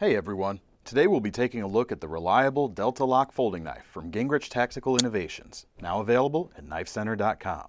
Hey everyone, today we'll be taking a look at the reliable Delta Lock folding knife from Gingrich Tactical Innovations, now available at knifecenter.com.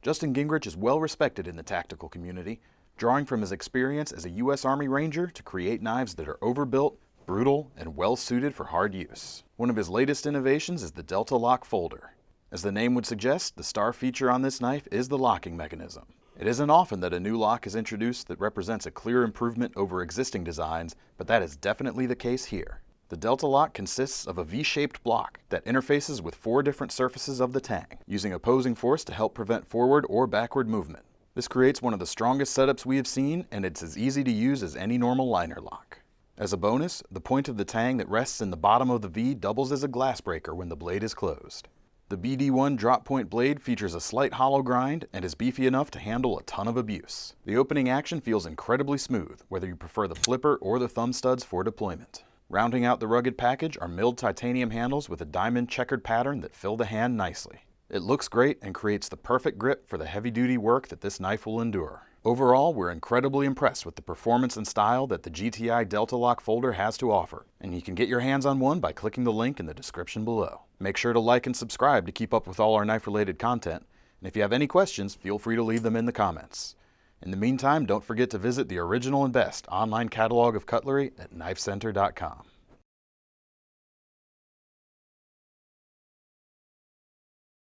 Justin Gingrich is well respected in the tactical community, drawing from his experience as a U.S. Army Ranger to create knives that are overbuilt, brutal, and well suited for hard use. One of his latest innovations is the Delta Lock folder. As the name would suggest, the star feature on this knife is the locking mechanism. It isn't often that a new lock is introduced that represents a clear improvement over existing designs, but that is definitely the case here. The Delta Lock consists of a V-shaped block that interfaces with 4 different surfaces of the tang, using opposing force to help prevent forward or backward movement. This creates one of the strongest setups we have seen, and it's as easy to use as any normal liner lock. As a bonus, the point of the tang that rests in the bottom of the V doubles as a glassbreaker when the blade is closed. The BD1 drop point blade features a slight hollow grind and is beefy enough to handle a ton of abuse. The opening action feels incredibly smooth, whether you prefer the flipper or the thumb studs for deployment. Rounding out the rugged package are milled titanium handles with a diamond checkered pattern that fill the hand nicely. It looks great and creates the perfect grip for the heavy-duty work that this knife will endure. Overall, we're incredibly impressed with the performance and style that the GTI Delta Lock folder has to offer, and you can get your hands on one by clicking the link in the description below. Make sure to like and subscribe to keep up with all our knife-related content, and if you have any questions, feel free to leave them in the comments. In the meantime, don't forget to visit the original and best online catalog of cutlery at knifecenter.com.